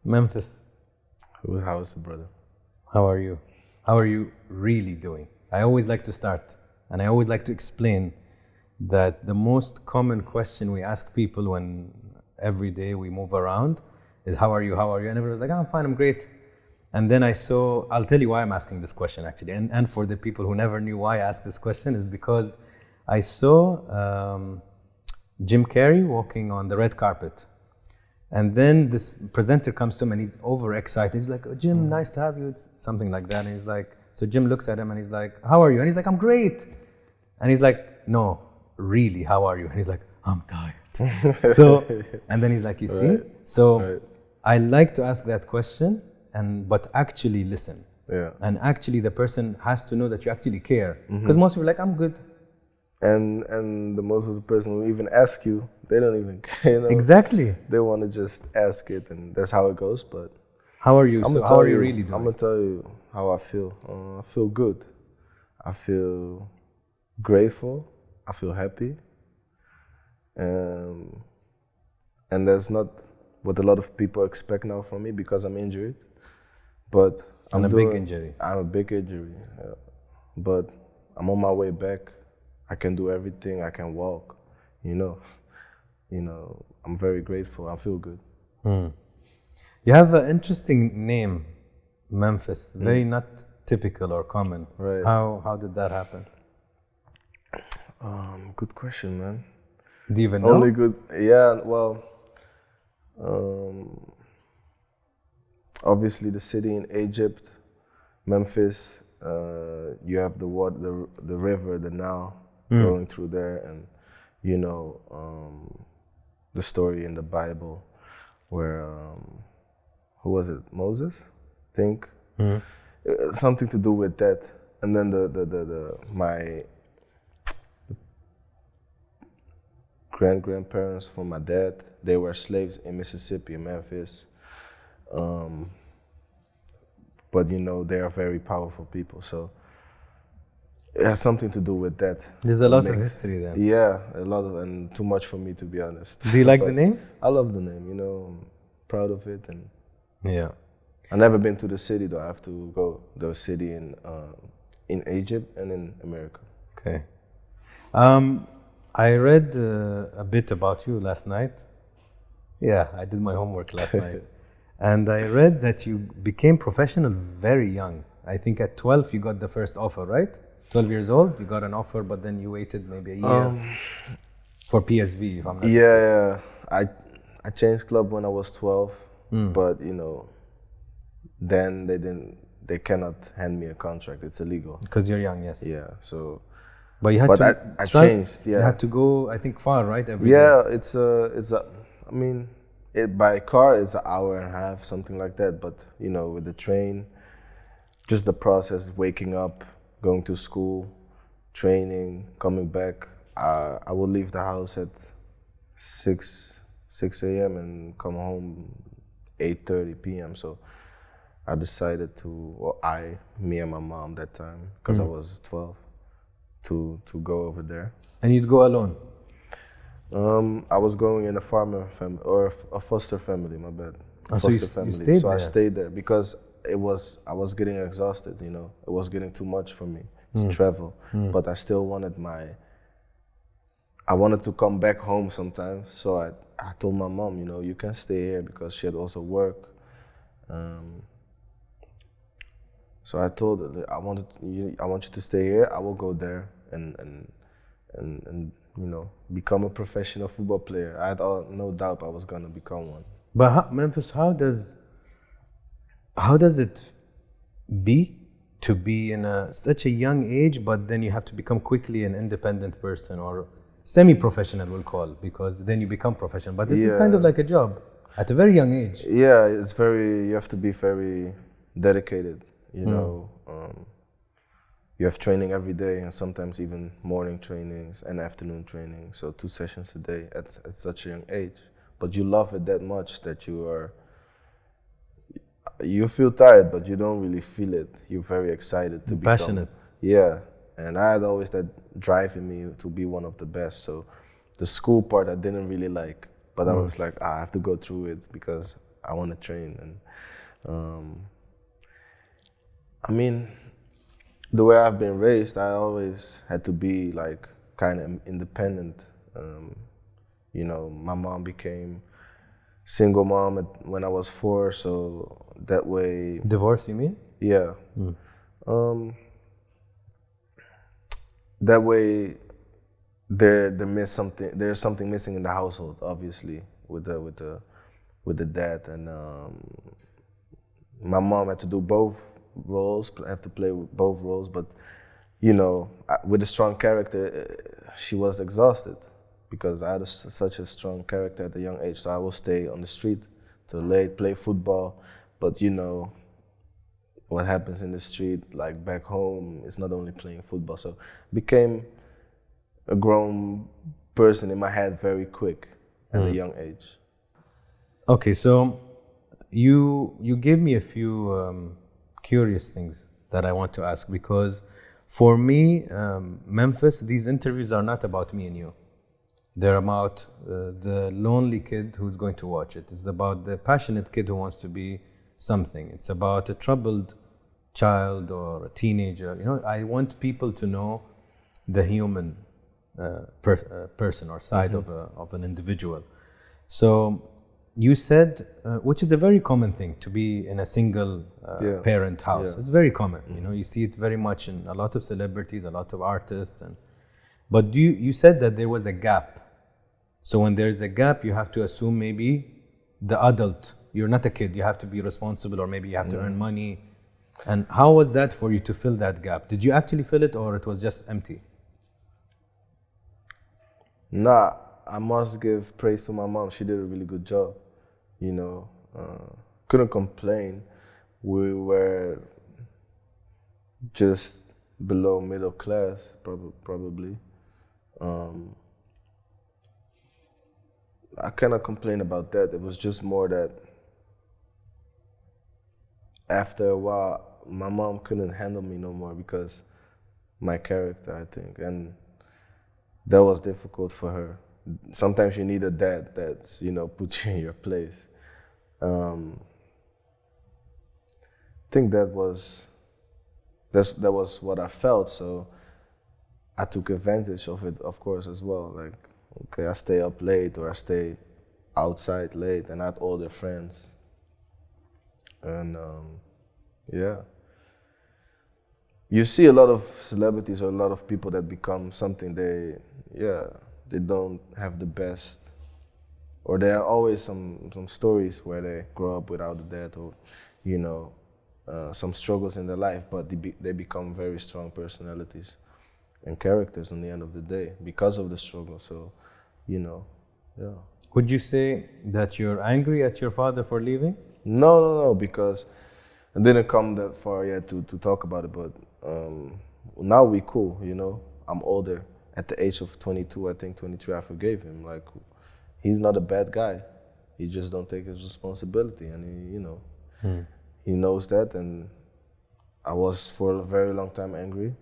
Memphis, How is it, brother? how are you? How are you really doing? I always like to start, and I always like to explain that the most common question we ask people when every day we move around is, how are you? How are you? And everyone's like, oh, I'm fine, I'm great. And then I'll tell you why I'm asking this question actually. And for the people who never knew why I asked this question is because I saw Jim Carrey walking on the red carpet. And then this presenter comes to him and he's overexcited. He's like, oh, Jim, nice to have you. It's something like that. And he's like, so Jim looks at him and he's like, how are you? And he's like, I'm great. And he's like, no, really, how are you? And he's like, I'm tired. And then he's like, you see? Right. So I like to ask that question, but actually listen. Yeah. And actually the person has to know that you actually care. Because most people are like, I'm good. And the most of the person who even ask you, they don't even care. You know? Exactly. They want to just ask it, and that's how it goes. But how are you? So how are you really doing? I'm gonna tell you how I feel. I feel good. I feel grateful. I feel happy. And that's not what a lot of people expect now from me because I'm injured. But I'm a big injury. I'm a big injury. Yeah. But I'm on my way back. I can do everything. I can walk. You know, I'm very grateful. I feel good. You have an interesting name, Memphis. Very not typical or common. Right. How did that happen? Good question, man. Do you even know? Only good. Yeah. Well, obviously the city in Egypt, Memphis. You have the water, the river, the Nile going through there, and you know the story in the Bible where who was it? Moses, I think. Something to do with that, and then my grandparents from my dad, they were slaves in Mississippi, in Memphis. But you know, they are very powerful people, so it has something to do with that. There's a lot of history there. Yeah, a lot of, and too much for me, to be honest. Do you like the name? I love the name, you know, I'm proud of it. And yeah. I've never been to the city though. I have to go to the city in Egypt and in America. Okay. I read a bit about you last night. Yeah, I did my homework last night. And I read that you became professional very young. I think at 12 you got the first offer, right? 12 years old, you got an offer, but then you waited maybe a year for PSV, if I'm not mistaken. Yeah. I changed club when I was 12, but you know, then they cannot hand me a contract. It's illegal. Because you're young, yes. Yeah, so. But you had I changed. Yeah. You had to go, I think, far, right? Every day. It's I mean, by car it's an hour and a half, something like that. But you know, with the train, just the process, waking up, going to school, training, coming back. I would leave the house at 6 a.m. and come home 8:30 p.m. So I decided me and my mom that time, because I was 12, to go over there. And you'd go alone? I was going in a farmer family, or a foster family, my bad. So you stayed there? I stayed there because I was getting exhausted, you know. It was getting too much for me to travel. But I still wanted I wanted to come back home sometimes. So I told my mom, you know, you can stay here, because she had also work. So I told her, I want you to stay here. I will go there and you know, become a professional football player. I had no doubt I was gonna become one. But Memphis, how does it be to be in such a young age, but then you have to become quickly an independent person, or semi-professional, we'll call, because then you become professional. But this is kind of like a job at a very young age. Yeah, you have to be very dedicated, you know. You have training every day, and sometimes even morning trainings and afternoon trainings, so 2 sessions a day at such a young age. But you love it that much that you feel tired, but you don't really feel it. You're very excited to be passionate. Yeah, and I had always that drive in me to be one of the best. So the school part I didn't really like, but I was like, I have to go through it because I want to train. And I mean, the way I've been raised, I always had to be like kind of independent. You know, my mom became single mom when I was 4, so that way. Divorce, you mean? Yeah. That way, there's something missing in the household, obviously, with the dad, and my mom had to do both roles, have to play with both roles, but you know, with a strong character, she was exhausted because I had such a strong character at a young age. So I will stay on the street till late, play football, but you know what happens in the street, like back home, it's not only playing football. So became a grown person in my head very quick at a young age. Okay, so you gave me a few curious things that I want to ask, because for me, Memphis, these interviews are not about me and you. They're about the lonely kid who's going to watch it. It's about the passionate kid who wants to be something. It's about a troubled child or a teenager. You know, I want people to know the human person or side of an individual. So you said, which is a very common thing, to be in a single parent house. Yeah. It's very common. You know, you see it very much in a lot of celebrities, a lot of artists. But you said that there was a gap. So when there's a gap, you have to assume maybe the adult, you're not a kid, you have to be responsible, or maybe you have to earn money. And how was that for you to fill that gap? Did you actually fill it, or it was just empty? Nah, I must give praise to my mom. She did a really good job. You know, couldn't complain. We were just below middle class, probably. I cannot complain about that. It was just more that after a while, my mom couldn't handle me no more because my character, I think, and that was difficult for her. Sometimes you need a dad that's, you know, put you in your place. I think that was what I felt, so I took advantage of it, of course, as well. Like, okay, I stay up late or I stay outside late, and I had older friends. And yeah. You see a lot of celebrities or a lot of people that become something, they don't have the best, or there are always some stories where they grow up without a dad, or, you know, some struggles in their life, but they become very strong personalities and characters in the end of the day because of the struggle. So, you know, yeah. Would you say that you're angry at your father for leaving? No, because I didn't come that far yet to talk about it, but now we cool, you know. I'm older. At the age of 22, I think 23, I forgave him. Like, he's not a bad guy. He just don't take his responsibility, and he, you know, he knows that. And I was for a very long time angry,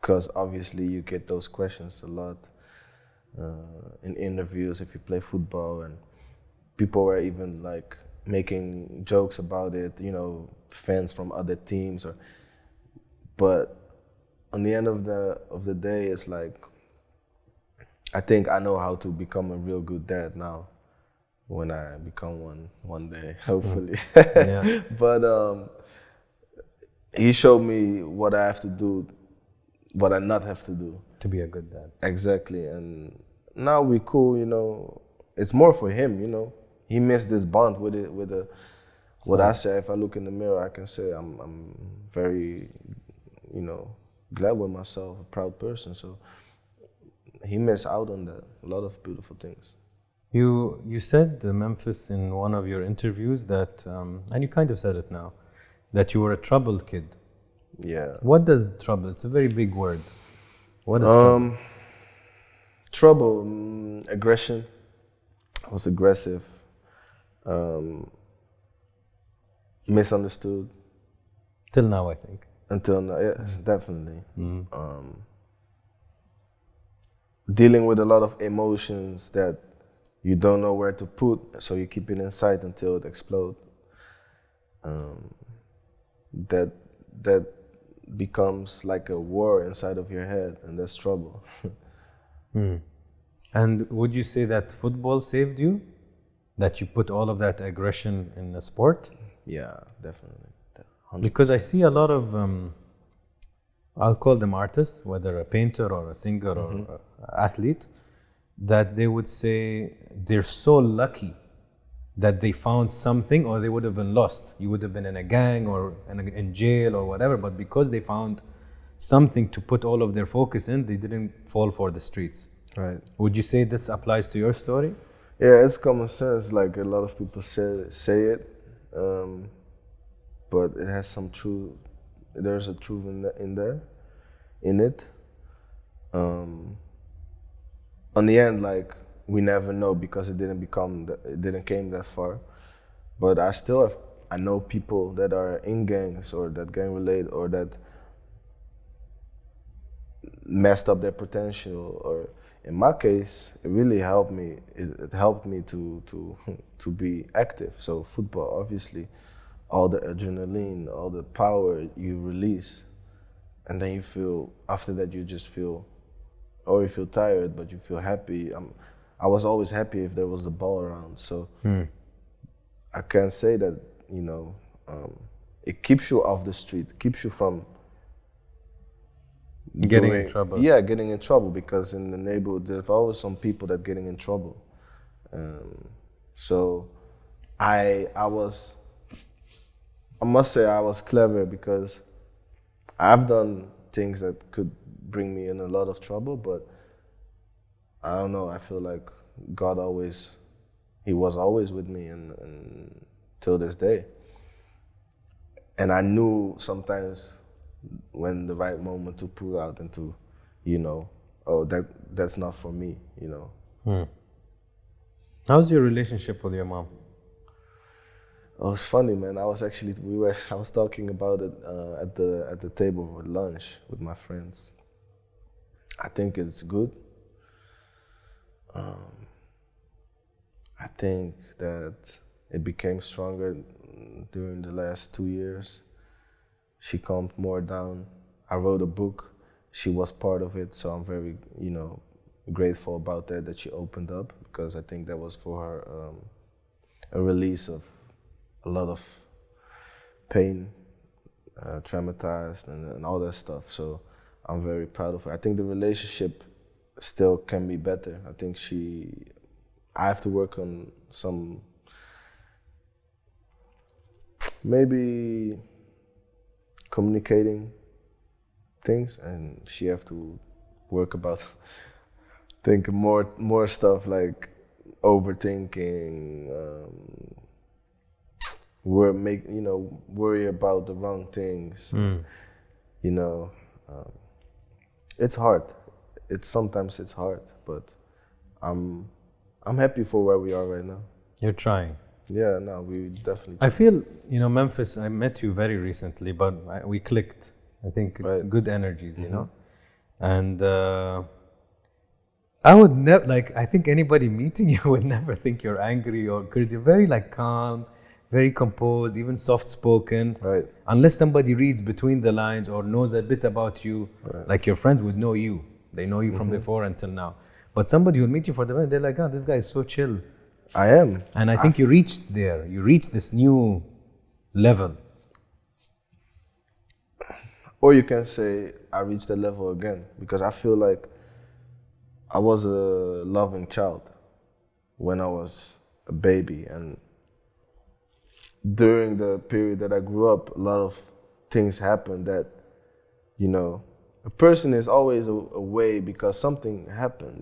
because obviously you get those questions a lot in interviews if you play football, and people were even like making jokes about it, you know, fans from other teams, but on the end of the day, it's like, I think I know how to become a real good dad now, when I become one day, hopefully. Yeah. But he showed me what I have to do, what I not have to do. To be a good dad. Exactly, and now we cool, you know. It's more for him, you know. He missed this bond with what I say. If I look in the mirror, I can say I'm very, you know, glad with myself, a proud person. So he missed out on that. A lot of beautiful things. You said, Memphis, in one of your interviews that, and you kind of said it now, that you were a troubled kid. Yeah. What does trouble? It's a very big word. What is trouble? Trouble, aggression. I was aggressive. Misunderstood. Till now, I think. Until now, yeah, definitely. Dealing with a lot of emotions that you don't know where to put, so you keep it inside until it explodes. That becomes like a war inside of your head, and that's trouble. And would you say that football saved you? That you put all of that aggression in the sport? Yeah, definitely. 100%. Because I see a lot of, I'll call them artists, whether a painter or a singer or an athlete, that they would say they're so lucky that they found something, or they would have been lost. You would have been in a gang or in jail or whatever, but because they found something to put all of their focus in, they didn't fall for the streets. Right. Would you say this applies to your story? Yeah, it's common sense. Like a lot of people say it, but it has some truth. There's a truth in it. On the end, like, we never know because it didn't came that far. But I know people that are in gangs or that gang related or that messed up their potential. Or in my case, it really helped me. It helped me to be active. So football, obviously, all the adrenaline, all the power you release, and then you feel after that you just feel, or you feel tired, but you feel happy. I was always happy if there was a ball around. So I can say that, it keeps you off the street, keeps you from Getting in trouble. Yeah, getting in trouble, because in the neighborhood there's always some people that getting in trouble. So I must say I was clever, because I've done things that could bring me in a lot of trouble, but I don't know, I feel like God He was always with me and till this day. And I knew sometimes when the right moment to pull out and to, that's not for me, How's your relationship with your mom? It was funny, man. I was talking about it at the table at lunch with my friends. I think it's good. I think that it became stronger during the last 2 years. She calmed more down. I wrote a book. She was part of it, so I'm very, grateful about that she opened up, because I think that was for her a release of a lot of pain, traumatized, and all that stuff. So I'm very proud of her. I think the relationship still can be better. I think I have to work on some, maybe communicating things, and she have to work about thinking more stuff, like overthinking, worry about the wrong things. It's hard. Sometimes it's hard, but I'm happy for where we are right now. You're trying. Yeah, no, we definitely. I feel, Memphis, I met you very recently, but we clicked. I think it's good energies, And I would never, I think anybody meeting you would never think you're angry, or because you're very calm, very composed, even soft-spoken. Right. Unless somebody reads between the lines or knows a bit about you, like your friends would know you. They know you from before until now. But somebody will meet you for the first, they're like, this guy is so chill. I am. And I think you reached there. You reached this new level. Or you can say, I reached that level again, because I feel like I was a loving child when I was a baby. And during the period that I grew up, a lot of things happened that, a person is always away because something happened,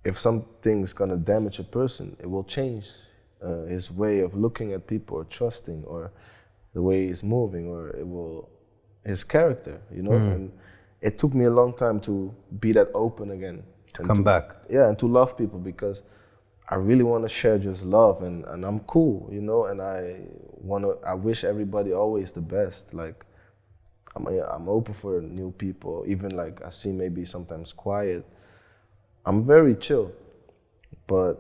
If something's gonna damage a person, it will change his way of looking at people, or trusting, or the way he's moving, or his character, And it took me a long time to be that open again. To come back. Yeah, and to love people, because I really want to share just love, and I'm cool, and I wish everybody always the best. Like, I'm open for new people. Even like I seem maybe sometimes quiet. I'm very chill, but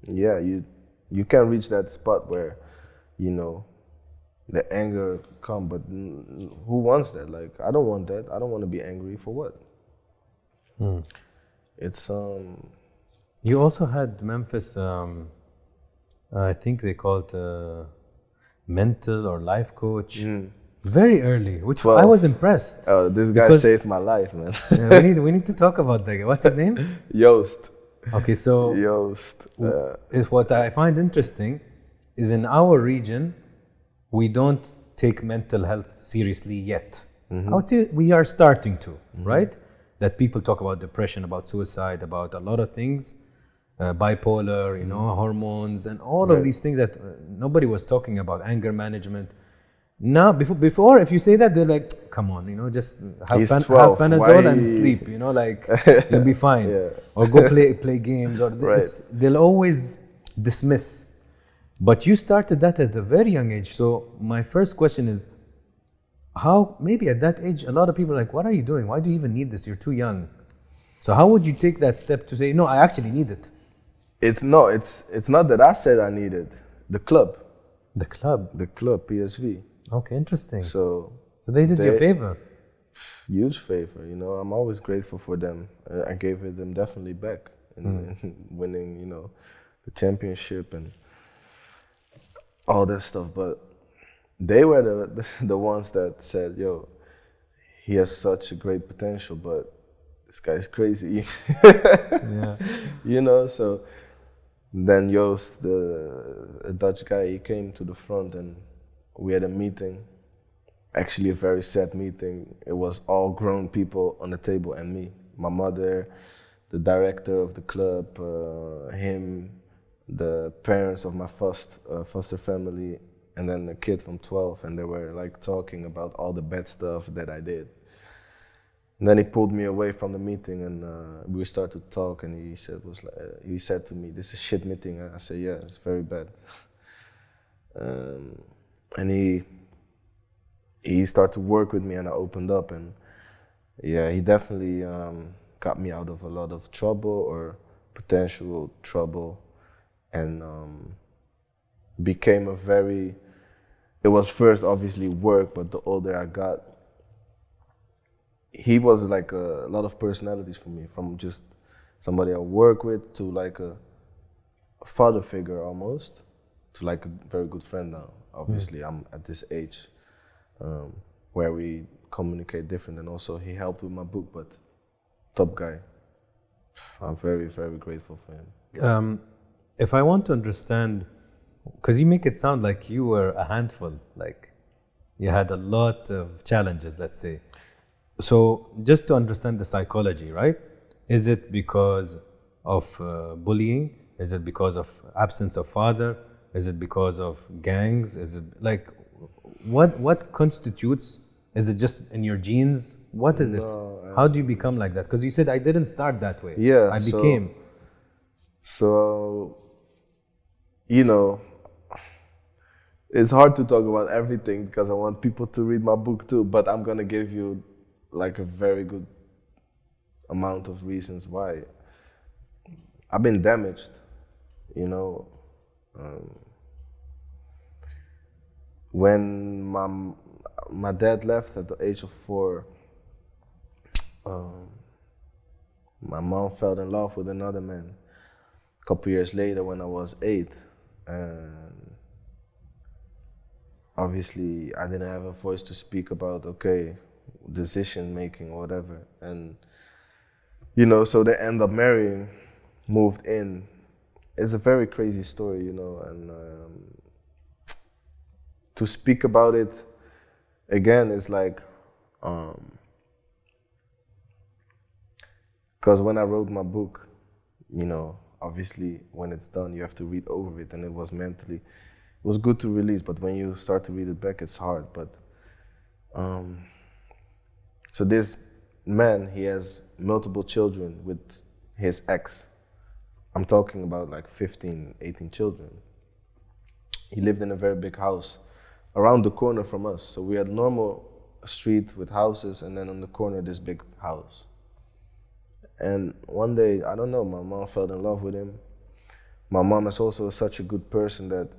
yeah, you can reach that spot where, you know, the anger come. But who wants that? Like I don't want that. I don't want to be angry for what? It's You also had Memphis. I think they called mental or life coach. Very early, which 12. I was impressed. Oh, this guy Because- saved my life, man. we need to talk about that guy. What's his name? Joost. Okay, so Joost. is what I find interesting is in our region, we don't take mental health seriously yet. I would say we are starting to, right? That people talk about depression, about suicide, about a lot of things, bipolar, you know, hormones, and all of these things that nobody was talking about, anger management. Now, before, if you say that, they're like, come on, you know, just have, He's have 12. Panadol Why- and sleep, you know, like, you'll be fine. Yeah. Or go play games, or they'll always dismiss. But you started that at a very young age. So my first question is, how, maybe at that age, a lot of people are like, what are you doing? Why do you even need this? You're too young. So how would you take that step to say, no, I actually need it? It's not that I said I needed. The club, The club. PSV. Okay, interesting. So they did you a favor. huge favor, you know. I'm always grateful for them. I gave it them definitely back in winning, you know, the championship and all that stuff. But they were the ones that said, "Yo, he has such a great potential, but this guy's crazy." Yeah. You know. So then Joost, a Dutch guy, he came to the front and we had a meeting. Actually, a very sad meeting. It was all grown people on the table and me, my mother, the director of the club, him, the parents of my foster family, and then a kid from 12. And they were like talking about all the bad stuff that I did. And then he pulled me away from the meeting, and we started to talk. And he said to me, "This is shit meeting." I said, "Yeah, it's very bad." And he started to work with me, and I opened up, and yeah, he definitely got me out of a lot of trouble or potential trouble, and became it was first obviously work, but the older I got, he was like a lot of personalities for me, from just somebody I work with to like a father figure almost, to like a very good friend now. Obviously, I'm at this age where we communicate different, and also he helped with my book, but top guy. I'm very, very grateful for him. If I want to understand, because you make it sound like you were a handful, like you had a lot of challenges, let's say. So just to understand the psychology, right? Is it because of bullying? Is it because of absence of father? Is it because of gangs? Is it like, what constitutes? Is it just in your genes? What is it? How do you become like that? Because you said I didn't start that way. Yeah, I became. So, you know, it's hard to talk about everything because I want people to read my book too, but I'm gonna give you like a very good amount of reasons why. I've been damaged, you know. When my dad left at the age of 4, my mom fell in love with another man. A couple years later, when I was 8, and obviously I didn't have a voice to speak about, decision making or whatever. And, you know, so they end up marrying, moved in. It's a very crazy story, you know, and to speak about it again is like, because when I wrote my book, you know, obviously when it's done, you have to read over it, and it was good to release, but when you start to read it back, it's hard. But so this man, he has multiple children with his ex. I'm talking about like 15, 18 children. He lived in a very big house around the corner from us. So we had normal a street with houses, and then on the corner this big house. And one day, I don't know, my mom fell in love with him. My mom is also such a good person that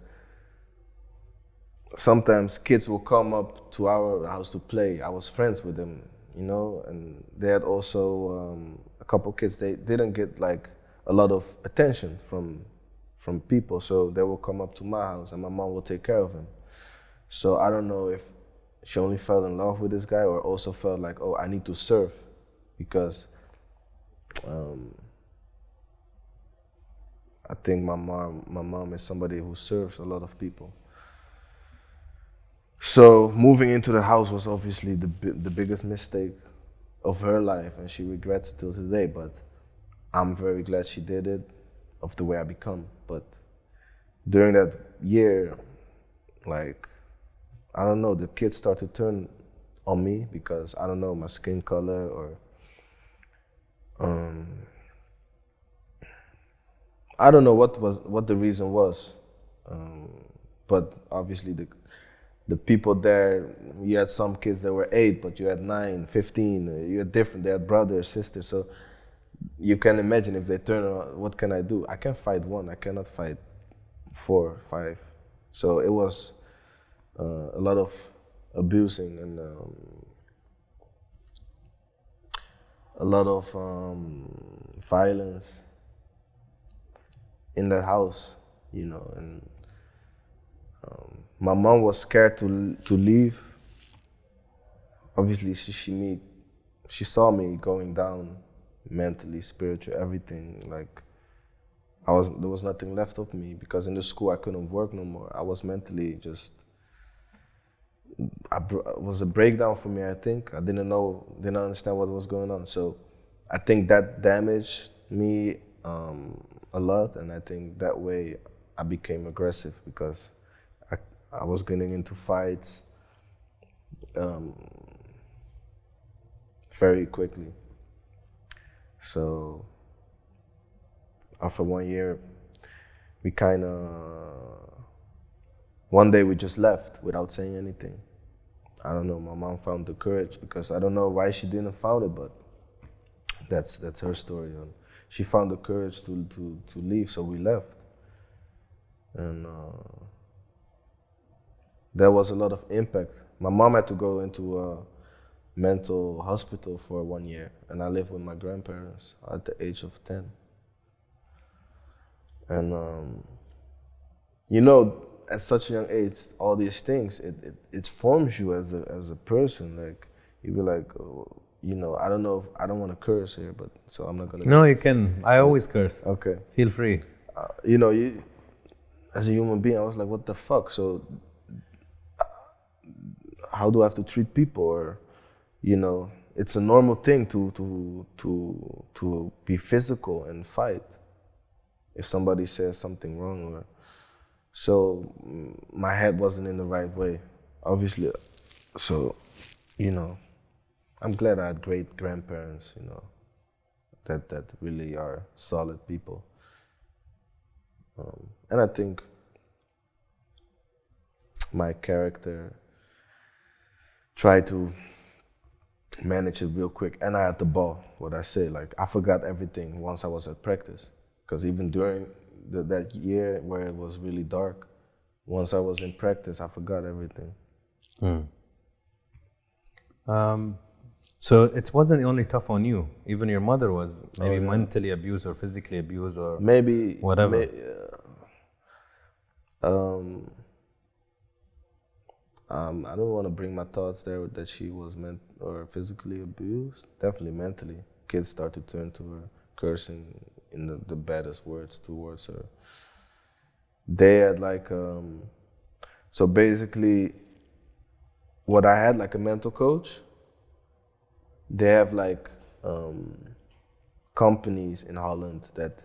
sometimes kids will come up to our house to play. I was friends with them, you know, and they had also a couple kids. They didn't get like a lot of attention from people, so they will come up to my house and my mom will take care of him. So I don't know if she only fell in love with this guy or also felt like, oh, I need to serve, because I think my mom is somebody who serves a lot of people. So moving into the house was obviously the biggest mistake of her life, and she regrets it till today. But I'm very glad she did it, of the way I become. But during that year, like, I don't know, the kids start to turn on me because, I don't know, my skin color or I don't know what the reason was, but obviously the people there, you had some kids that were 8, but you had 9, 15, you had different, they had brothers, sisters, so you can imagine if they turn on, what can I do? I can fight 1, I cannot fight 4, 5. So it was a lot of abusing and a lot of violence in the house, you know, and my mom was scared to leave. Obviously, she saw me going down mentally, spiritually, everything. Like, there was nothing left of me because in the school I couldn't work no more. I was mentally just. It was a breakdown for me, I think. I didn't understand what was going on. So I think that damaged me a lot, and I think that way I became aggressive because I was getting into fights very quickly. So after 1 year, one day we just left without saying anything. I don't know, my mom found the courage because I don't know why she didn't found it, but that's her story. And she found the courage to leave, so we left. And there was a lot of impact. My mom had to go into a mental hospital for 1 year, and I lived with my grandparents at the age of 10. And you know, at such a young age, all these things, it forms you as a person. Like, you be like, oh, you know, I don't know if I don't want to curse here, but so I'm not gonna. No, you can. I always curse. Okay. Feel free. You know, as a human being, I was like, what the fuck? So how do I have to treat people? Or, you know, it's a normal thing to be physical and fight if somebody says something wrong. Or so my head wasn't in the right way, obviously. So, you know, I'm glad I had great grandparents, you know, that really are solid people. And I think my character tried to manage it real quick, and I had the ball. What I say, like, I forgot everything once I was at practice, because even during that year where it was really dark, once I was in practice, I forgot everything. So it wasn't only tough on you. Even your mother was maybe mentally abused or physically abused or maybe whatever. I don't want to bring my thoughts there that she was physically abused. Definitely mentally. Kids start to turn to her, cursing in the baddest words towards her. They had like, so basically, what I had, like a mental coach, they have like companies in Holland that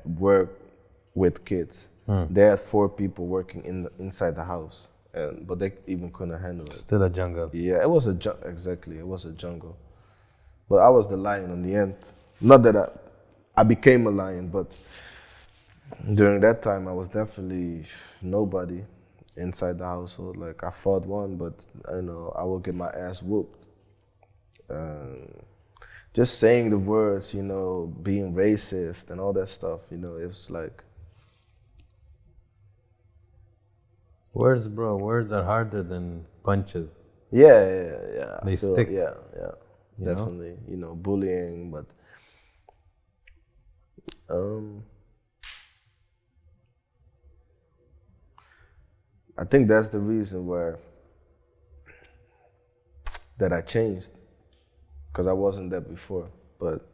work with kids. They had 4 people working inside the house, but they even couldn't handle it. Still a jungle. Yeah, it was exactly, it was a jungle. But I was the lion in the end. Not that I became a lion, but during that time I was definitely nobody inside the household. Like I fought one, but I will get my ass whooped. Just saying the words, being racist and all that stuff, it was like. Words, bro. Words are harder than punches. Yeah. They stick. Yeah, definitely. Bullying, but I think that's the reason that I changed, because I wasn't that before, but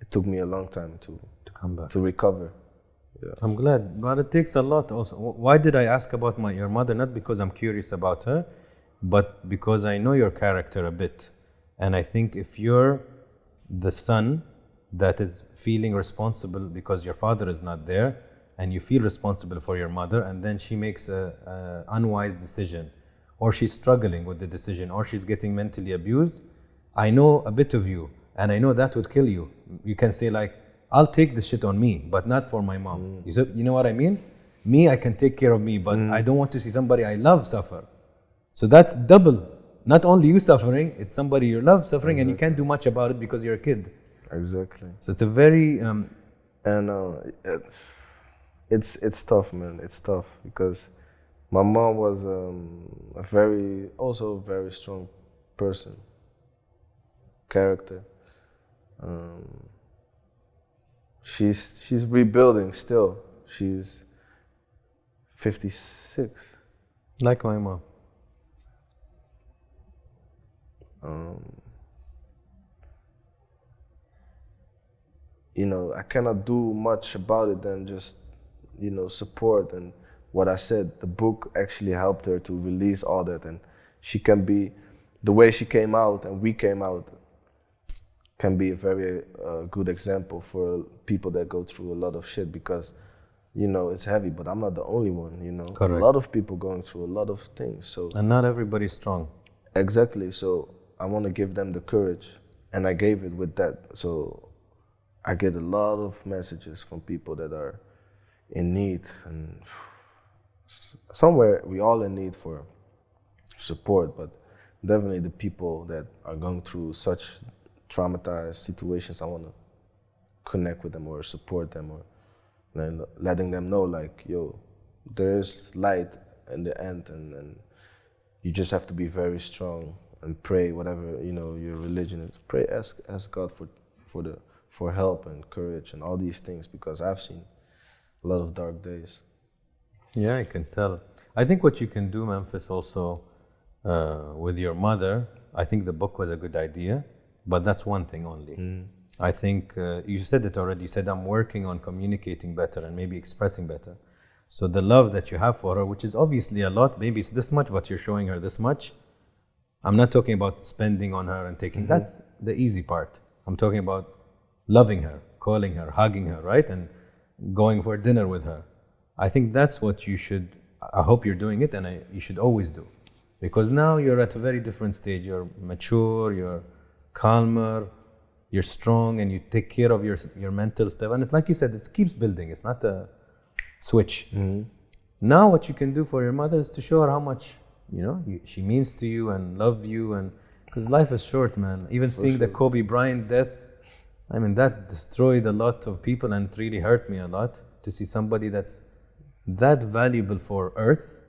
it took me a long time to come back, to recover. Yeah. I'm glad, but it takes a lot also. Why did I ask about your mother? Not because I'm curious about her, but because I know your character a bit. And I think if you're the son that is feeling responsible because your father is not there, and you feel responsible for your mother, and then she makes a unwise decision, or she's struggling with the decision, or she's getting mentally abused, I know a bit of you, and I know that would kill you. You can say like, I'll take this shit on me, but not for my mom. You know what I mean? Me, I can take care of me, but I don't want to see somebody I love suffer. So that's double. Not only you suffering, it's somebody you love suffering, and you can't do much about it because you're a kid. Exactly. So it's a very... It's tough, man. It's tough because my mom was also a very strong person, character. She's rebuilding still. She's 56. Like my mom. I cannot do much about it than just, support. And what I said, the book actually helped her to release all that, and she can be, the way she came out and we came out, can be a very good example for people that go through a lot of shit, because, it's heavy, but I'm not the only one, Correct. A lot of people going through a lot of things. So and not everybody's strong. Exactly. So I want to give them the courage, and I gave it with that. So I get a lot of messages from people that are in need, and somewhere we all in need for support, but definitely the people that are going through such traumatized situations, I want to connect with them or support them, or letting them know like, yo, there is light in the end, and you just have to be very strong and pray, whatever your religion is. Pray, ask God for help and courage and all these things, because I've seen a lot of dark days. Yeah, I can tell. I think what you can do, Memphis, also with your mother, I think the book was a good idea, but that's one thing only. I think you said it already. You said I'm working on communicating better and maybe expressing better. So the love that you have for her, which is obviously a lot, maybe it's this much, but you're showing her this much. I'm not talking about spending on her and taking, that's the easy part. I'm talking about loving her, calling her, hugging her, right? And going for dinner with her. I think that's what you should, I hope you're doing it, and you should always do. Because now you're at a very different stage. You're mature, you're calmer, you're strong, and you take care of your mental stuff. And it's like you said, it keeps building. It's not a switch. Now what you can do for your mother is to show her how much she means to you and love you, and because life is short, man. Even seeing the Kobe Bryant death, I mean, that destroyed a lot of people, and it really hurt me a lot to see somebody that's that valuable for Earth.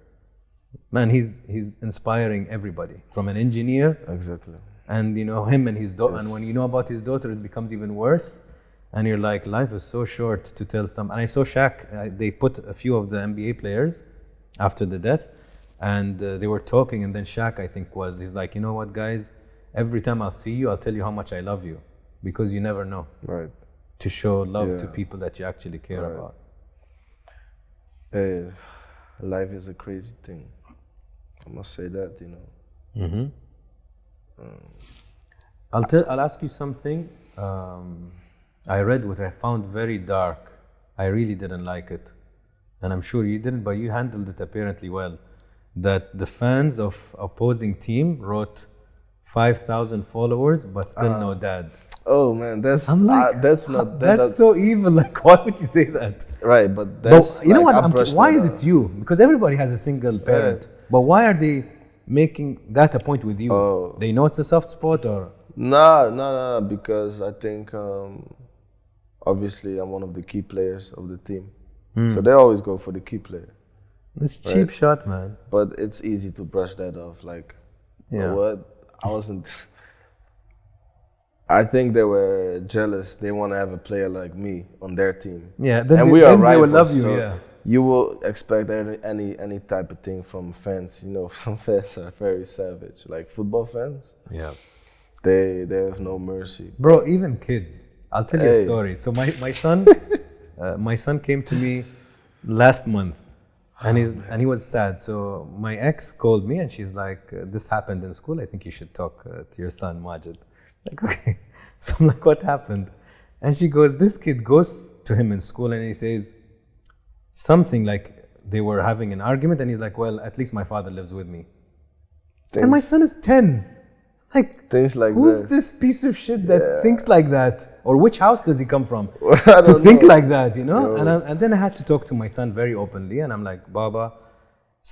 Man, he's inspiring everybody, from an engineer. Exactly. And him and his daughter. Yes. And when you know about his daughter, it becomes even worse. And you're like, life is so short to tell some. And I saw Shaq. They put a few of the NBA players after the death, and they were talking. And then Shaq, I think, he's like, you know what, guys? Every time I'll see you, I'll tell you how much I love you, because you never know. Right. To show love to people that you actually care about. Life is a crazy thing. I must say that, I'll ask you something. I read what I found very dark. I really didn't like it, and I'm sure you didn't, but you handled it apparently well. That the fans of opposing team wrote 5,000 followers, but still no dad. Oh man, I'm like, that's not that's so evil. Like, why would you say that? right. But that's But you know like, what? Why is that it you? Because everybody has a single parent. But why are they making that a point with you? Oh. They know it's a soft spot, or No, because I think obviously I'm one of the key players of the team, so they always go for the key player. it's cheap shot, man. But it's easy to brush that off. Like, you know Yeah. what? I wasn't. I think they were jealous. They want to have a player like me on their team. Yeah, then and they, we are then they will rivals, love you. so Yeah. you will expect any type of thing from fans. You know, some fans are very savage. Like football fans, Yeah. they have no mercy. Bro, even kids. I'll tell you a Hey. story. So my son came to me last month, and he was sad. So my ex called me and she's like, "This happened in school. I think you should talk to your son, Majid." Like, okay. So I'm like, "What happened?" And she goes, "This kid goes to him in school and he says something like they were having an argument, and he's like, 'Well, at least my father lives with me.'" And my son is 10. Like, Things like who's that. this piece of shit that thinks like that? Or which house does he come from I to don't think know. like that, you know? Yo. And then I had to talk to my son very openly, and I'm like, "Baba,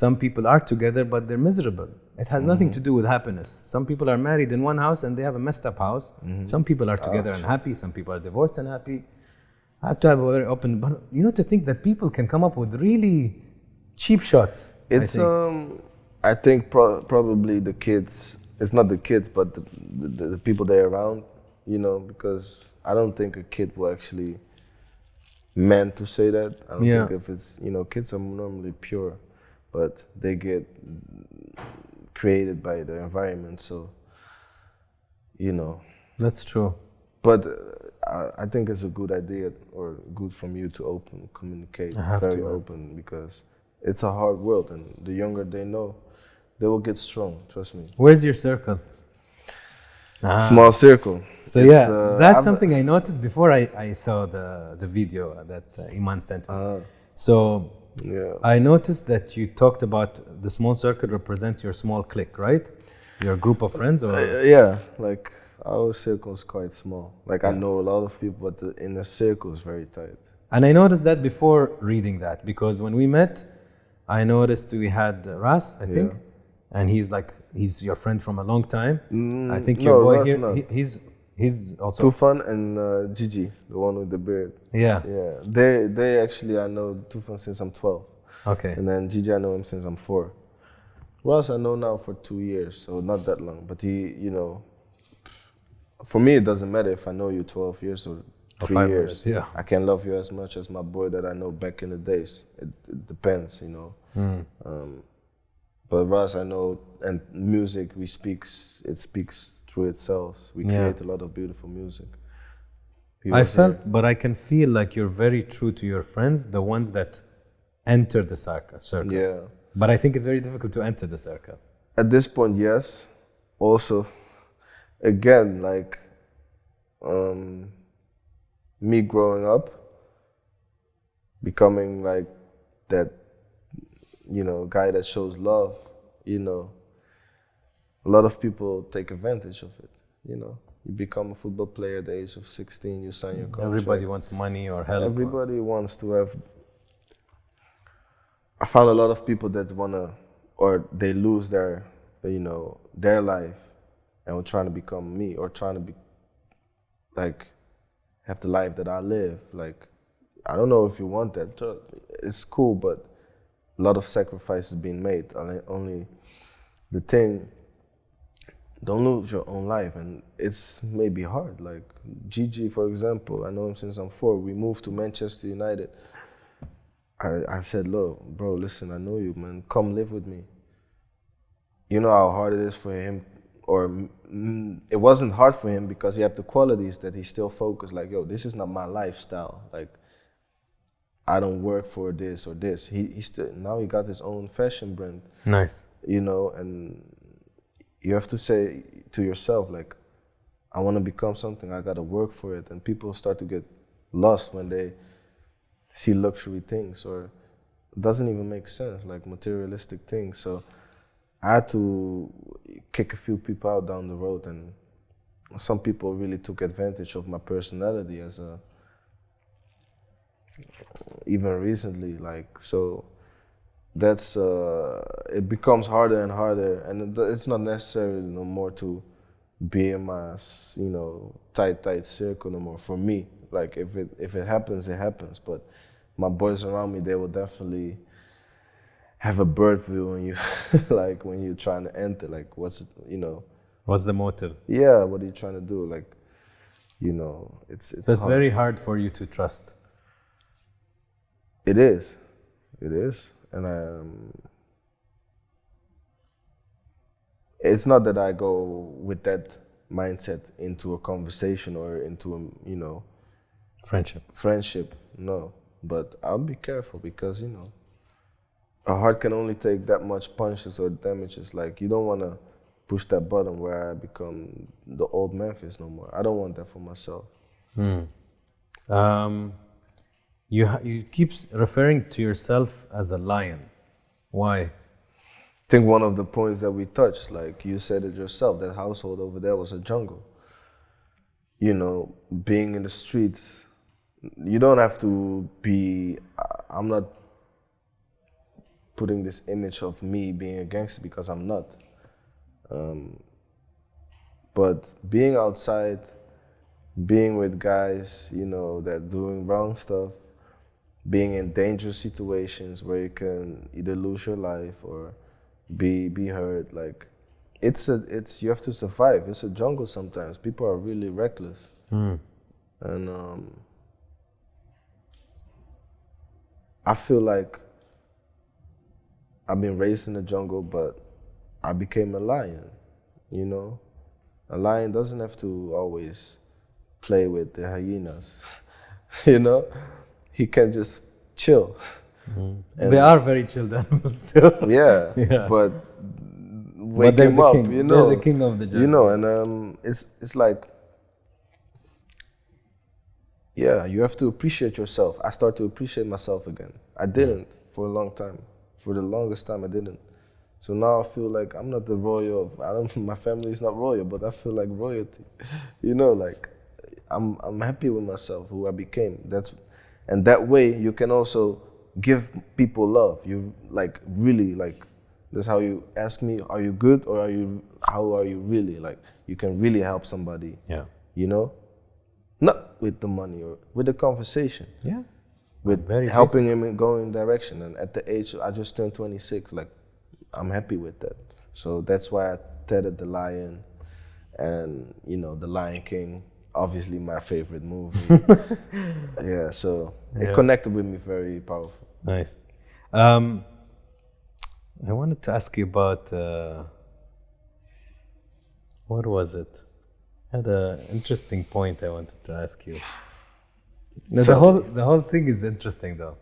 some people are together, but they're miserable. It has nothing to do with happiness. Some people are married in one house and they have a messed up house. Some people are together and happy. Some people are divorced and happy." I have to have a very open, but you know, to think that people can come up with really cheap shots. It's I think probably the kids. It's not the kids, but the people they're around. You know, because I don't think a kid will actually meant to say that. I don't think if it's kids are normally pure, but they get created by the environment. So That's true. But I think it's a good idea or good from you to communicate very open, because it's a hard world, and the younger they know, they will get strong. Trust me. Where's your circle? Small circle. So that's something I noticed before I saw the video that Iman sent me. So I noticed that you talked about the small circle represents your small clique, right? Your group of friends, or yeah, like our circle is quite small. Like I know a lot of people, but the inner circle is very tight. And I noticed that before reading that, because when we met, I noticed we had Ras, I think, and he's your friend from a long time. I think your boy Ras here, not. he's also Tufan and Gigi, the one with the beard. Yeah. They actually, I know Tufan since I'm 12. Okay. And then Gigi, I know him since I'm 4. Ross, I know now for 2 years, so not that long. But he, for me, it doesn't matter if I know you 12 years or 3 5 years. minutes, yeah. I can love you as much as my boy that I know back in the days. It depends, But Ross, I know, and music, it speaks through itself. We create a lot of beautiful music. But I can feel like you're very true to your friends, the ones that enter the circle. Yeah. But I think it's very difficult to enter the circle. At this point, yes. Also, again, like me growing up, becoming like that, guy that shows love, a lot of people take advantage of it, You become a football player at the age of 16, you sign your contract. Everybody wants money or help. Everybody wants to have. I found a lot of people that or they lose their life and were trying to become me, or trying to be like have the life that I live. Like, I don't know if you want that. It's cool, but a lot of sacrifices being made. Only the thing, don't lose your own life, and it's maybe hard. Like Gigi, for example, I know him since I'm 4. We moved to Manchester United. I said, "Look, bro, listen, I know you, man. Come live with me." You know how hard it is for him, or it wasn't hard for him because he had the qualities that he still focused. Like, yo, this is not my lifestyle. Like, I don't work for this or this. He still, now he got his own fashion brand. Nice. And you have to say to yourself, like, I want to become something. I got to work for it. And people start to get lost when they see luxury things, or it doesn't even make sense, like materialistic things. So I had to kick a few people out down the road, and some people really took advantage of my personality as a, even recently, like, so that's, it becomes harder and harder, and it's not necessarily no more to be in my, you know, tight circle no more for me. Like, if it happens, it happens, but my boys around me, they will definitely have a bird view when you, like, when you're trying to enter, like, what's it, you know. What's the motive? Yeah, what are you trying to do? Like, you know, it's So it's very hard for you to trust. It is, and it's not that I go with that mindset into a conversation or into a, you know, friendship. No, but I'll be careful because, you know, a heart can only take that much punches or damages. Like, you don't want to push that button where I become the old Memphis no more. I don't want that for myself. You keep referring to yourself as a lion. Why? I think one of the points that we touched, like you said it yourself, that household over there was a jungle. You know, being in the streets, you don't have to be, I'm not putting this image of me being a gangster because I'm not. But being outside, being with guys, you know, that doing wrong stuff, being in dangerous situations where you can either lose your life or be hurt, like, it's you have to survive. It's a jungle sometimes. People are really reckless. And I feel like I've been raised in the jungle, but I became a lion, you know? A lion doesn't have to always play with the hyenas, you know? He can just chill. They are very chilled animals still. Yeah, but wake they're him the up, king. you know? They're the king of the jungle. You know, and it's like, yeah, you have to appreciate yourself. I start to appreciate myself again. I didn't for a long time. For the longest time, I didn't. So now I feel like I'm not the royal. My family is not royal, but I feel like royalty. You know, like I'm happy with myself, who I became. And that way you can also give people love. You like really like. That's how you ask me, are you good or how are you really? Like, you can really help somebody. Yeah. You know, not with the money or with the conversation. Yeah. With Very helping him in going direction. And at the age I just turned 26, like, I'm happy with that. So that's why I tethered the lion, and you know, the Lion King, obviously my favorite movie. Yeah, so it connected with me very powerful. Nice. I wanted to ask you about what was it? I had an interesting point I wanted to ask you. No, the whole thing is interesting though.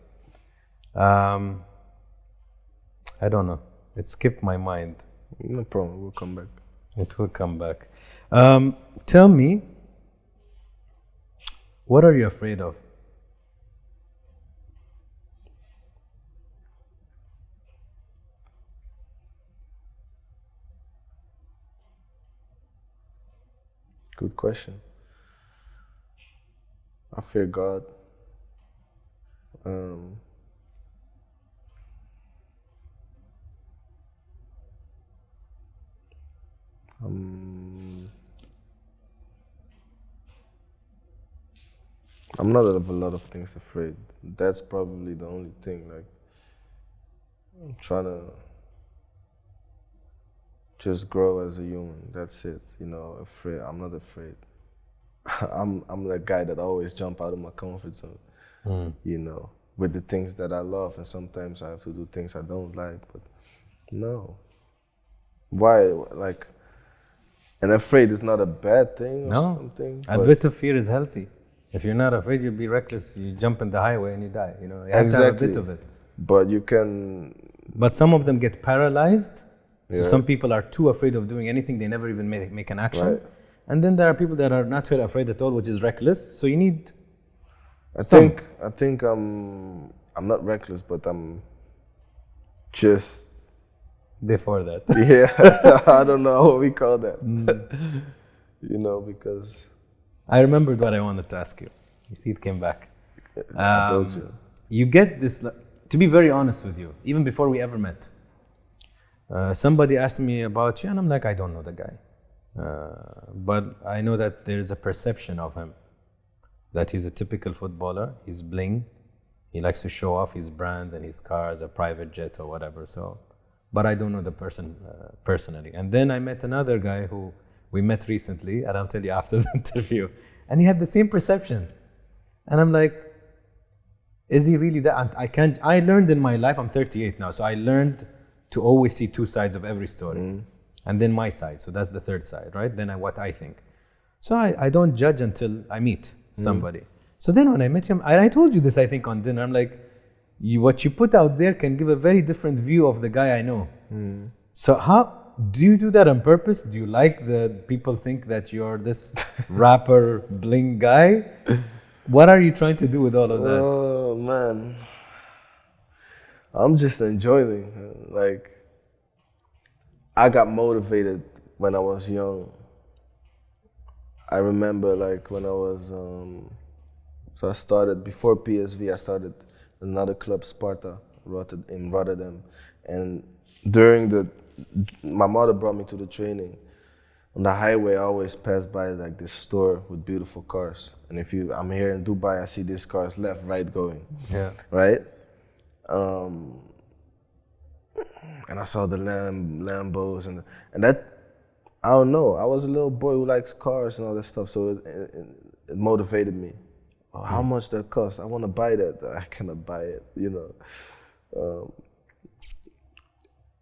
I don't know. It skipped my mind. No problem. We'll come back. It will come back. Tell me, what are you afraid of? Good question. I fear God. I'm not of a lot of things afraid. That's probably the only thing. Like, I'm trying to just grow as a human. That's it. You know, afraid. I'm not afraid. I'm that guy that always jump out of my comfort zone. You know, with the things that I love, and sometimes I have to do things I don't like. But no, why? Like, and afraid is not a bad thing or something. A bit of fear is healthy. If you're not afraid, you'll be reckless. You jump in the highway and you die. You know, you have to have a bit of it. But you can. But some of them get paralyzed. So Yeah. some people are too afraid of doing anything. They never even make an action. Right. And then there are people that are not afraid at all, which is reckless. So you need. I think I'm not reckless, but I'm just. Before that. Yeah, I don't know what we call that. you know, because I remembered what I wanted to ask you. You see, it came back. I told you. You get this, to be very honest with you, even before we ever met, somebody asked me about you, and I'm like, I don't know the guy. But I know that there's a perception of him, that he's a typical footballer, he's bling, he likes to show off his brands and his cars, a private jet or whatever. So, but I don't know the person personally. And then I met another guy who we met recently, and I'll tell you after the interview, and he had the same perception. And I'm like, is he really that? And I learned in my life, I'm 38 now, so I learned to always see two sides of every story. And then my side, so that's the third side, right? Then what I think. So I don't judge until I meet somebody. So then when I met him, I told you this, I think, on dinner, I'm like, what you put out there can give a very different view of the guy I know. So how, do you do that on purpose? Do you like the people think that you're this rapper bling guy? What are you trying to do with all of that? Oh man, I'm just enjoying. Like, I got motivated when I was young. I remember, like, when I was, so I started, before PSV, I started another club, Sparta, in Rotterdam. And my mother brought me to the training. On the highway, I always pass by like this store with beautiful cars. And I'm here in Dubai, I see these cars left, right going. Yeah. Right? And I saw the Lambos and that, I don't know, I was a little boy who likes cars and all that stuff, so it motivated me. Oh, how much that costs? I want to buy that. I cannot buy it, you know.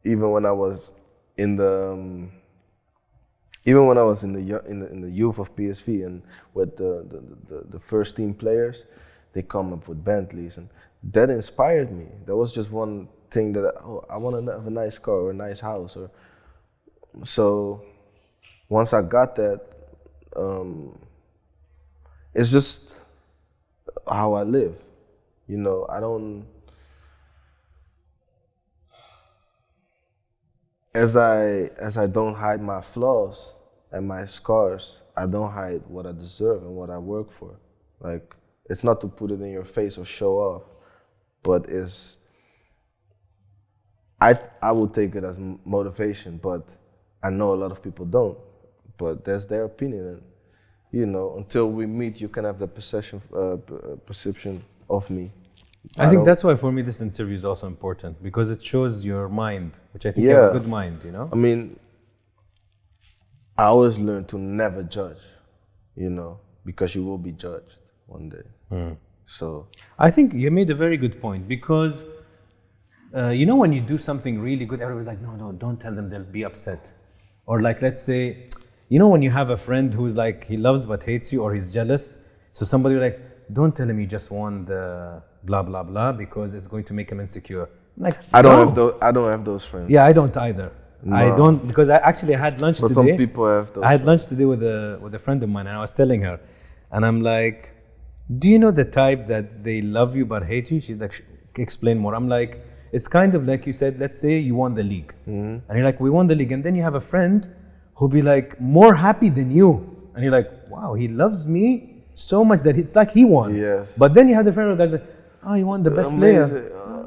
Even when I was in the youth of PSV and with the first team players, they come up with Bentleys, and that inspired me. That was just one thing that I want to have a nice car or a nice house, or so. Once I got that, it's just how I live. You know, as I don't hide my flaws and my scars, I don't hide what I deserve and what I work for. Like, it's not to put it in your face or show off, but I would take it as motivation, but I know a lot of people don't. But that's their opinion, and you know, until we meet, you can have the perception of me. I think that's why for me this interview is also important, because it shows your mind, which I think you have a good mind, you know? I mean, I always learn to never judge, you know, because you will be judged one day. So I think you made a very good point, because you know, when you do something really good, everybody's like, no, don't tell them, they'll be upset. Or like, let's say, you know, when you have a friend who's like, he loves but hates you, or he's jealous, so somebody like, don't tell him you just won the blah blah blah because it's going to make him insecure. Like, I don't have those friends. Yeah, I don't either. No. I don't, because I had lunch today. Some people have those. I had lunch today with a friend of mine, and I was telling her, and I'm like, do you know the type that they love you but hate you? She's like, explain more. I'm like, it's kind of like you said, let's say you won the league. And you're like, we won the league. And then you have a friend who'll be like more happy than you. And you're like, wow, he loves me so much that it's like he won. Yes. But then you have the friend who goes like, oh, you won the best player.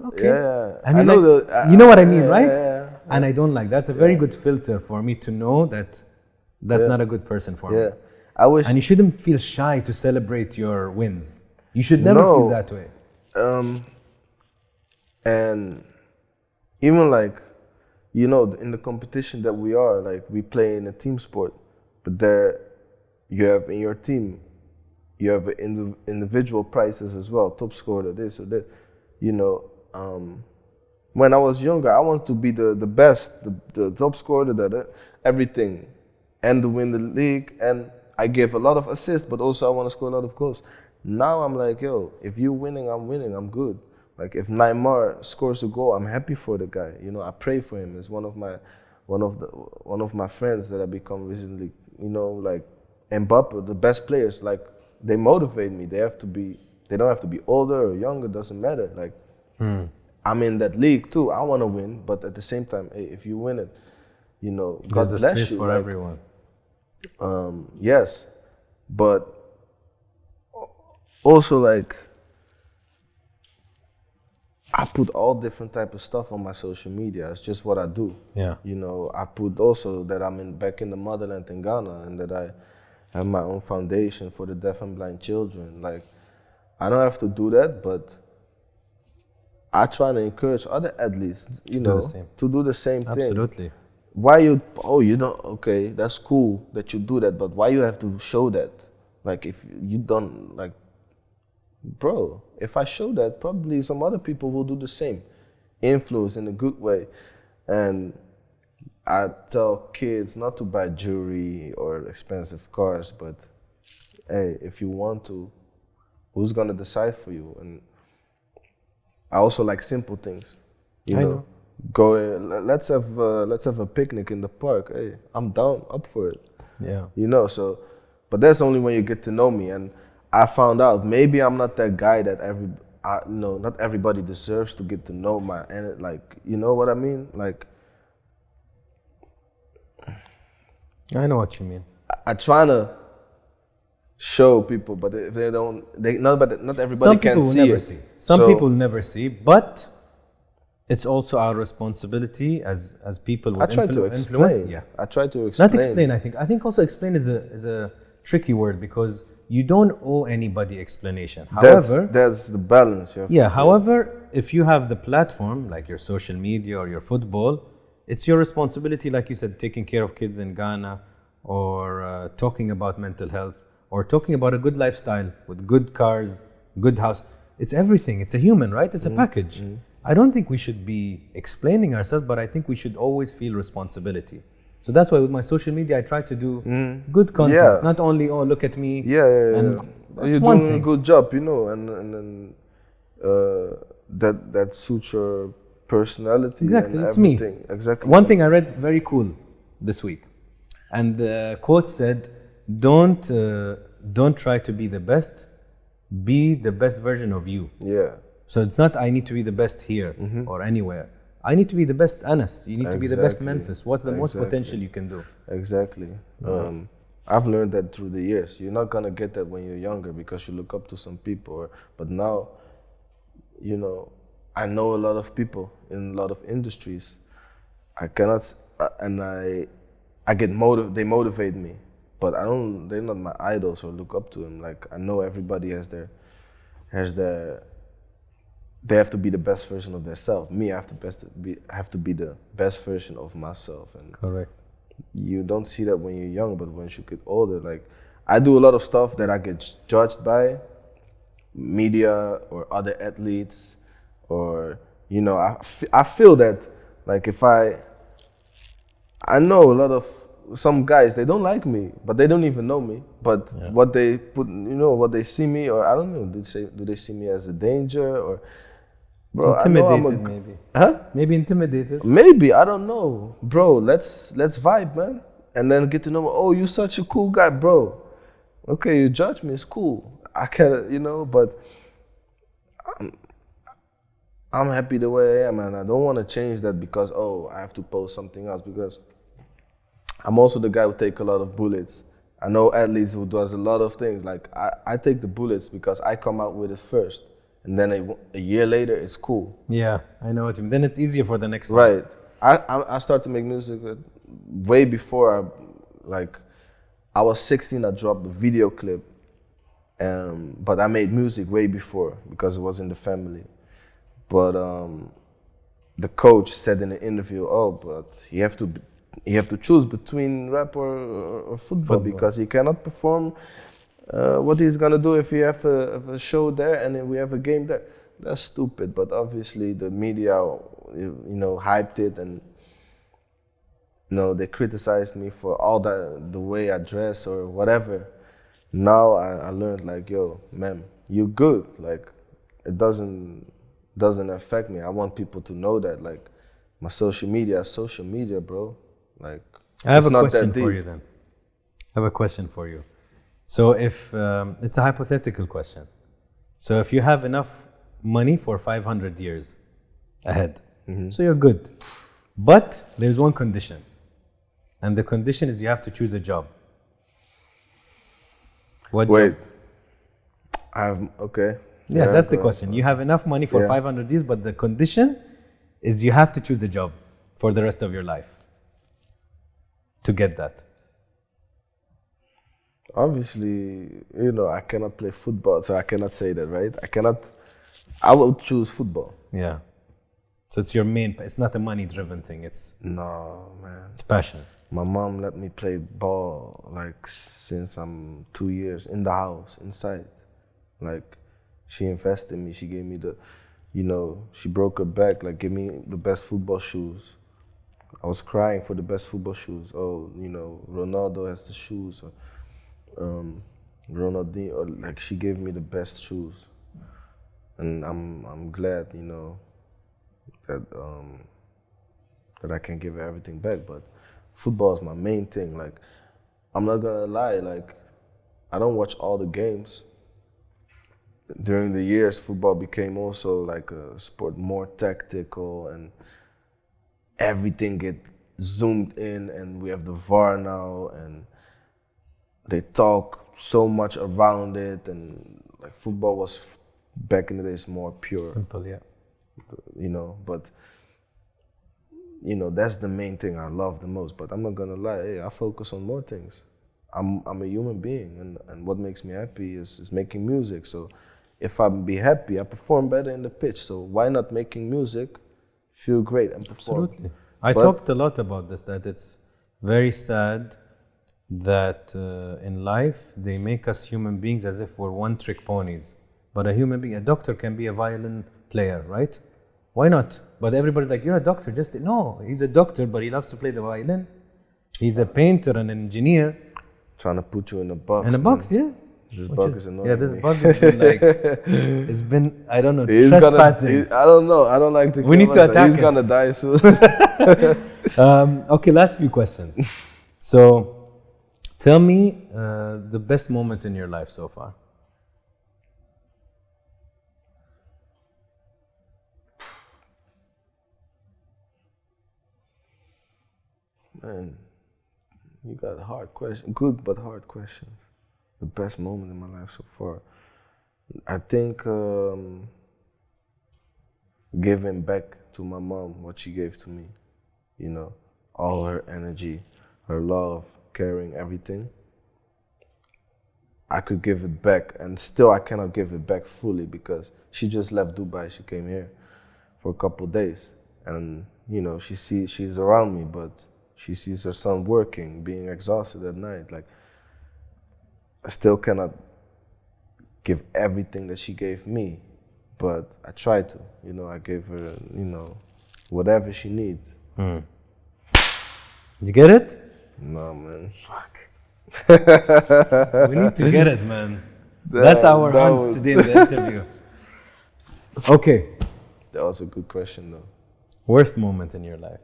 Okay. Yeah. And you're like, you know what I mean, right? Yeah. And I don't like, that's a very good filter for me to know that that's not a good person for me. I wish. And you shouldn't feel shy to celebrate your wins. You should never feel that way. And even like, you know, in the competition that we are, like, we play in a team sport, but there you have in your team, you have individual prizes as well, top scorer, this or that. You know, when I was younger, I wanted to be the best, the top scorer, everything, and to win the league. And I gave a lot of assists, but also I want to score a lot of goals. Now I'm like, yo, if you're winning, I'm good. Like, if Neymar scores a goal, I'm happy for the guy. You know, I pray for him. It's one of my friends that I become recently. You know, like Mbappe, the best players. Like, they motivate me. They don't have to be older or younger. Doesn't matter. Like, I'm in that league too. I want to win, but at the same time, hey, if you win it, you know, God bless you. There's a space for everyone. Yes, but also like I put all different type of stuff on my social media. It's just what I do. Yeah. You know, I put also that back in the motherland in Ghana, and that I have my own foundation for the deaf and blind children. Like, I don't have to do that, but I try to encourage other athletes, you know, to do the same thing. Absolutely. Why you? Oh, you don't. Okay, that's cool that you do that, but why you have to show that? Like, if you don't, like, bro, if I show that, probably some other people will do the same. Influence in a good way. And I tell kids not to buy jewelry or expensive cars, but hey, if you want to, who's gonna decide for you? And I also like simple things. You know. Go, let's have a picnic in the park. Hey, I'm down, up for it. Yeah. You know, so, but that's only when you get to know me. And I found out maybe I'm not that guy that not everybody deserves to get to know and like, you know what I mean? Like, I know what you mean. I try to show people, but if they don't, not everybody can see it. Some people never see, but it's also our responsibility as people with influence. Yeah. I try to explain. Not explain, I think. I think also explain is a tricky word because you don't owe anybody explanation. However, that's the balance. However, if you have the platform like your social media or your football, it's your responsibility, like you said, taking care of kids in Ghana or talking about mental health or talking about a good lifestyle with good cars, good house. It's everything. It's a human, right? It's a package. I don't think we should be explaining ourselves, but I think we should always feel responsibility. So that's why with my social media, I try to do good content, not only, oh, look at me. And you're doing a good job, you know, and that suits your personality. Exactly, and it's me. Exactly. One thing I read very cool this week, and the quote said, don't try to be the best, be the best version of you. Yeah. So it's not I need to be the best here or anywhere. I need to be the best Anas. You need to be the best Memphis. What's the most potential you can do? Exactly. I've learned that through the years. You're not gonna get that when you're younger because you look up to some people. But now, you know, I know a lot of people in a lot of industries. I cannot, and I get they motivate me. But they're not my idols or look up to them. Like, I know everybody has they have to be the best version of themselves. Me, I have to be the best version of myself. And correct. You don't see that when you're young, but once you get older, like, I do a lot of stuff that I get judged by media or other athletes, or, you know, I feel that, like, if I know a lot of some guys, they don't like me, but they don't even know me. But what they put, you know, what they see me, or I don't know, do they see me as a danger, or, bro, intimidated, maybe. Huh? Maybe intimidated. Maybe, I don't know, bro. Let's vibe, man, and then get to know. Oh, you're such a cool guy, bro. Okay, you judge me, it's cool. I can't, you know, but I'm happy the way I am, and I don't want to change that because I have to post something else, because I'm also the guy who take a lot of bullets. I know athletes who does a lot of things. Like, I take the bullets because I come out with it first. And then a year later, it's cool. Yeah, I know what you mean. Then it's easier for the next one. Right. I started to make music way before I was 16, I dropped a video clip. But I made music way before because it was in the family. But the coach said in the interview, but you have to choose between rap or football because he cannot perform what he's gonna do if we have a show there and then we have a game there. That's stupid, but obviously the media, you know, hyped it, and, you know, they criticized me for all that, the way I dress or whatever. Now I learned, like, yo, man, you good. Like, it doesn't affect me. I want people to know that, like, my social media is social media, bro. Like, I have a question for you then. I have a question for you. So if, it's a hypothetical question. So if you have enough money for 500 years ahead, so you're good. But there's one condition. And the condition is you have to choose a job. What Wait, job? okay. Yeah, that's the go question. You have enough money for Yeah. 500 years, but the condition is you have to choose a job for the rest of your life to get that. Obviously, I cannot play football, so I cannot say that, right? I will choose football. Yeah. So it's your main, it's not a money-driven thing. No, man. It's passion. My mom let me play ball like since I'm 2 years in the house, inside. Like, she invested in me. She gave me she broke her back, like, give me the best football shoes. I was crying for the best football shoes. Oh, Ronaldo has the shoes. Or, Ronaldinho, or, like, she gave me the best shoes. And I'm glad, that I can give her everything back. But football is my main thing. Like, I'm not gonna lie, like, I don't watch all the games. During the years, football became also like a sport more tactical, and everything get zoomed in, and we have the VAR now, and they talk so much around it, and like football was back in the days more pure, Simple, yeah. but that's the main thing I love the most. But I'm not gonna lie, hey, I focus on more things. I'm a human being, and what makes me happy is making music. So if I'm be happy, I perform better in the pitch. So why not making music, feel great and perform? Absolutely. I talked a lot about this, that it's very sad that in life they make us human beings as if we're one-trick ponies. But a doctor can be a violin player, right? Why not? But everybody's like, you're a doctor. No, he's a doctor, but he loves to play the violin. He's a painter, an engineer. Trying to put you in a box. In a box, yeah. This bug is annoying. Yeah, this me. bug has been like, it's been, I don't know, He's trespassing. I don't know. I don't like to. We need to attack He's it. gonna die soon. Okay, last few questions. So, tell me the best moment in your life so far. Man, you got hard questions. Good but hard questions. The best moment in my life so far. I think giving back to my mom what she gave to me. All her energy, her love, caring, everything. I could give it back, and still I cannot give it back fully because she just left Dubai. She came here for a couple days, and she's around me, but she sees her son working, being exhausted at night. Like, I still cannot give everything that she gave me, but I try to. I gave her, whatever she needs. Did you get it? No, man. Fuck. We need to get it, man. That's our hunt today in the interview. Okay. That was a good question, though. Worst moment in your life?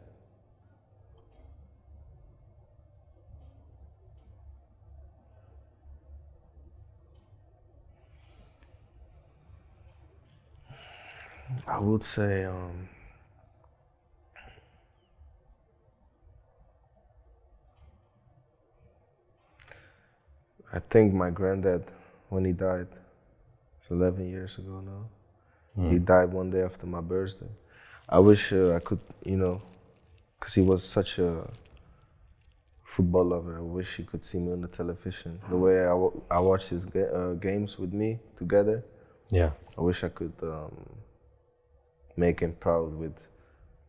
I would say I think my granddad, when he died, it's 11 years ago now. He died one day after my birthday. I wish I could, because he was such a football lover. I wish he could see me on the television. The way I watched his games with me together. Yeah. I wish I could make him proud with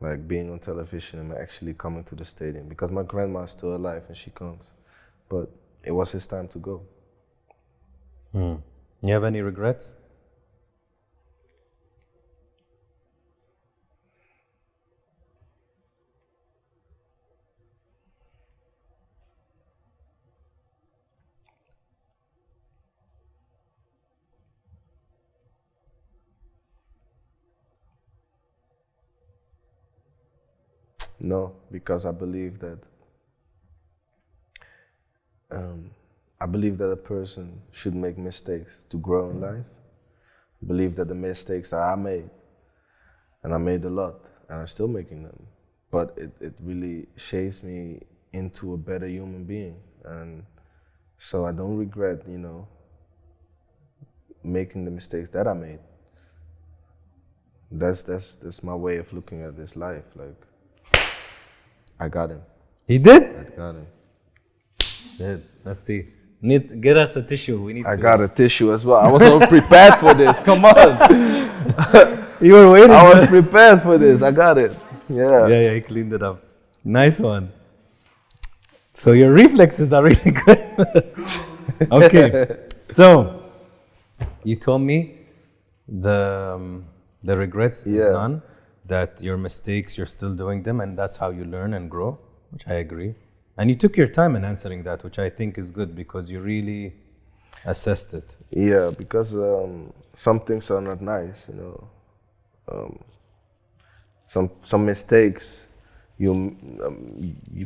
like being on television and actually coming to the stadium, because my grandma is still alive and she comes, but it was his time to go. You have any regrets? No, because I believe that a person should make mistakes to grow in life. I believe that the mistakes that I made, and I made a lot, and I'm still making them, but it really shapes me into a better human being. And so I don't regret, making the mistakes that I made. That's my way of looking at this life. Like, I got him. He did? I got him. Shit. Let's see. Get us a tissue. We need I to. got a tissue as well. I was not prepared for this. Come on. You were waiting. I was prepared for this. I got it. Yeah. Yeah, he cleaned it up. Nice one. So your reflexes are really good. Okay. So you told me the regrets is none, that your mistakes, you're still doing them, and that's how you learn and grow, which I agree. And you took your time in answering that, which I think is good because you really assessed it. Yeah, because some things are not nice, you know. Some mistakes you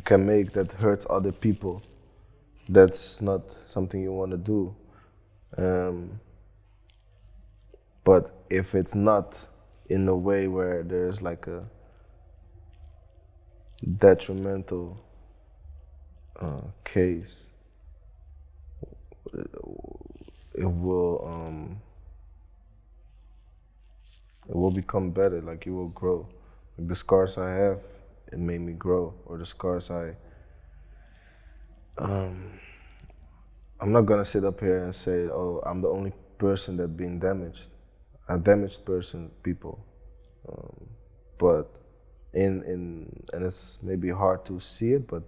can make that hurts other people. That's not something you want to do. But if it's not in a way where there's like a detrimental case, it will become better. Like, you will grow. Like, the scars I have, it made me grow. Or the scars I'm not gonna sit up here and say, oh, I'm the only person that's been damaged. A damaged people. But and it's maybe hard to see it, but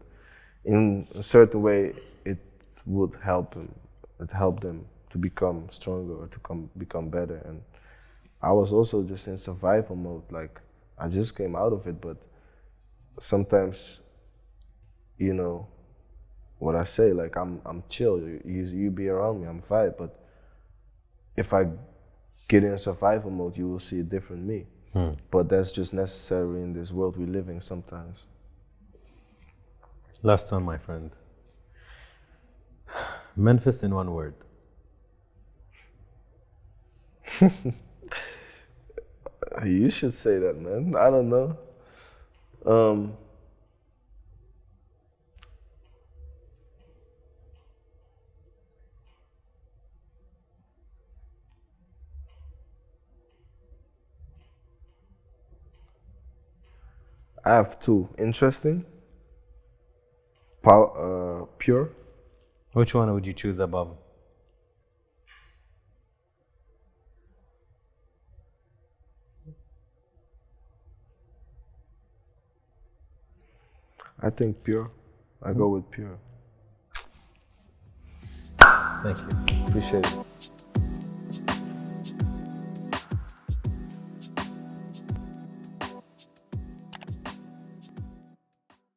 in a certain way, it would help them. It helped them to become stronger or to become better. And I was also just in survival mode. Like, I just came out of it, but sometimes, you know, what I say, like, I'm chill. You be around me, I'm fine. But if I get in survival mode, you will see a different me. But that's just necessary in this world we live in sometimes. Last one, my friend. Memphis in one word. You should say that, man. I don't know. I have two. Interesting. Pure. Which one would you choose above? I think pure. I go with pure. Thank you. Appreciate it.